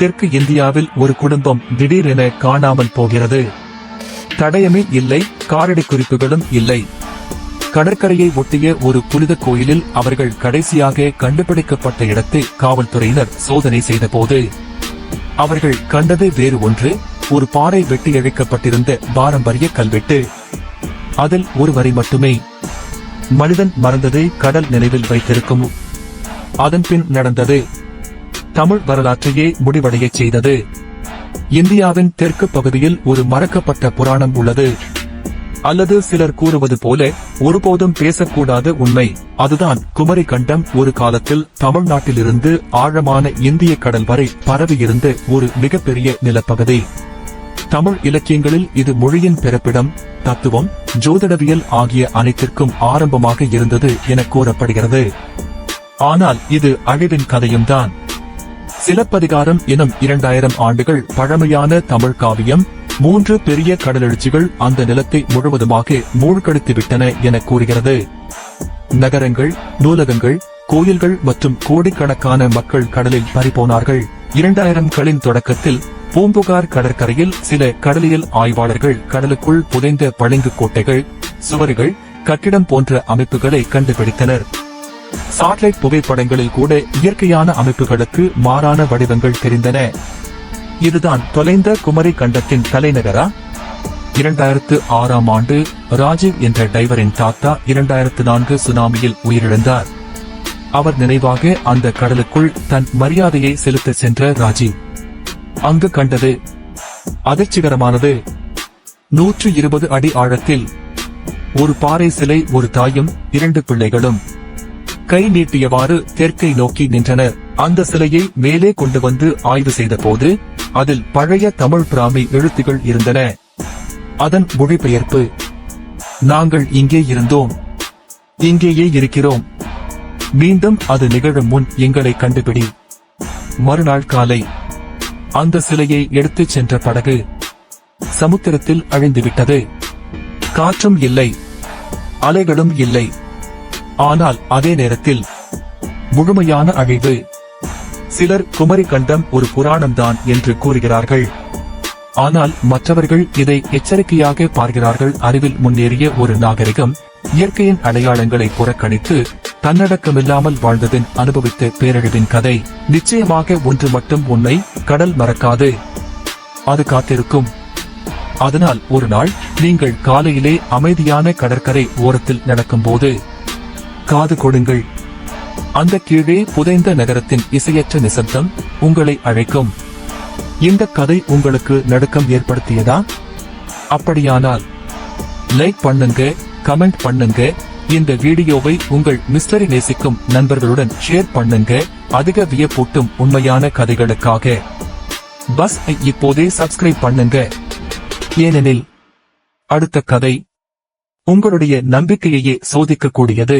தெற்கு இந்தியாவில் ஒரு குடும்பம் திடீரென காணாமல் போகிறது. தடயமே இல்லை, காரடி குறிப்புகளும் இல்லை. கடற்கரையை ஒட்டிய ஒரு புனித கோயிலில் அவர்கள் கடைசியாக கண்டுபிடிக்கப்பட்ட இடத்தை காவல்துறையினர் சோதனை செய்தபோது அவர்கள் கண்டது வேறு ஒன்று. ஒரு பாறை வெட்டி இழைக்கப்பட்டிருந்த பாரம்பரிய கல்வெட்டு. அதில் ஒரு வரி மட்டுமே: மனிதன் மறந்ததை கடல் நினைவில் வைத்திருக்கும். அதன்பின் நடந்தது தமிழ் வரலாற்றையே முடிவடையச் செய்தது. இந்தியாவின் தெற்கு பகுதியில் ஒரு மறக்கப்பட்ட புராணம் உள்ளது. அல்லது சிலர் கூறுவது போல ஒருபோதும் பேசக்கூடாத உண்மை. அதுதான் குமரி கண்டம் ஒரு காலத்தில் தமிழ்நாட்டிலிருந்து ஆழமான இந்திய கடல் வரை பரவியிருந்த ஒரு மிகப்பெரிய நிலப்பகுதி. தமிழ் இலக்கியங்களில் இது மொழியின் பிறப்பிடம், தத்துவம், ஜோதிடவியல் ஆகிய அனைத்திற்கும் ஆரம்பமாக இருந்தது என கூறப்படுகிறது. ஆனால் இது அழிவின் கதையும் தான். சிலப்பதிகாரம் எனும் 2000 ஆண்டுகள் பழமையான தமிழ் காவியம் 3 பெரிய கடலெழுச்சிகள் அந்த நிலத்தை முழுவதுமாக மூழ்கடித்துவிட்டன என கூறுகிறது. நகரங்கள், நூலகங்கள், கோயில்கள் மற்றும் கோடிக்கணக்கான மக்கள் கடலில் பறிபோனார்கள். 2000களின் தொடக்கத்தில் பூம்புகார் கடற்கரையில் சில கடலியல் ஆய்வாளர்கள் கடலுக்குள் புதைந்த பளிங்கு கோட்டைகள், சுவர்கள், கட்டிடம் போன்ற அமைப்புகளை கண்டுபிடித்தனர். சாட்டலைட் புகைப்படங்களில் கூட இயற்கையான அமைப்புகளுக்கு மாறான வடிவங்கள் தெரிந்தன. இதுதான் தொலைந்த குமரி கண்டத்தின் தலைநகரா? 2006ஆம் ஆண்டு ராஜீவ் என்ற டைவரின் தாத்தா 2004 சுனாமியில் உயிரிழந்தார். அவர் நினைவாக அந்த கடலுக்குள் தன் மரியாதையை செலுத்த சென்ற ராஜீவ் அங்கு கண்டது அதிர்ச்சிகரமானது. 120 அடி ஆழத்தில் ஒரு பாறை சிலை, ஒரு தாயும் 2 பிள்ளைகளும் கை நீட்டியவாறு தெற்கை நோக்கி நின்றனர். அந்த சிலையை மேலே கொண்டு வந்து ஆய்வு செய்த போது அதில் பழைய தமிழ் பிராமி எழுத்துகள் இருந்தன. அதன் மொழிபெயர்ப்பு: நாங்கள் இங்கே இருந்தோம், இங்கேயே இருக்கிறோம், மீண்டும் அது நிகழும் முன் எங்களை கண்டுபிடி. மறுநாள் காலை அந்த சிலையை எடுத்துச் சென்ற படகு சமுத்திரத்தில் அழிந்துவிட்டது. காற்றும் இல்லை, அலைகளும் இல்லை. ஆனால் அதே நேரத்தில் முழுமையான அழிவு. சிலர் குமரி கண்டம் ஒரு புராணம்தான் என்று கூறுகிறார்கள். ஆனால் மற்றவர்கள் இதை எச்சரிக்கையாக பார்க்கிறார்கள். அறிவில் முன்னேறிய ஒரு நாகரிகம் இயற்கையின் அடையாளங்களை புறக்கணித்து தன்னடக்கமில்லாமல் வாழ்ந்ததின் அனுபவித்த பேரழிவின் கதை. நிச்சயமாக ஒன்று மட்டும் உன்னை கடல் மறக்காது, அது காத்திருக்கும். அதனால் ஒரு நாள் நீங்கள் காலையிலே அமைதியான கடற்கரை ஓரத்தில் நடக்கும்போது காது கொடுங்கள். அந்த கீழே புதைந்த நகரத்தின் இசையற்ற நிசப்தம் உங்களை அழைக்கும். இந்த கதை உங்களுக்கு நடுக்கம் ஏற்படுத்தியதா? அப்படியானால் லைக் பண்ணுங்க, கமெண்ட் பண்ணுங்க. இந்த வீடியோவை உங்கள் மிஸ்டரி நேசிக்கும் நண்பர்களுடன் ஷேர் பண்ணுங்க. அதிக வியப்பூட்டும் உண்மையான கதைகளுக்காக பஸ் இப்போதே சப்ஸ்கிரைப் பண்ணுங்க. ஏனெனில் அடுத்த கதை உங்களுடைய நம்பிக்கையையே சோதிக்கக்கூடியது.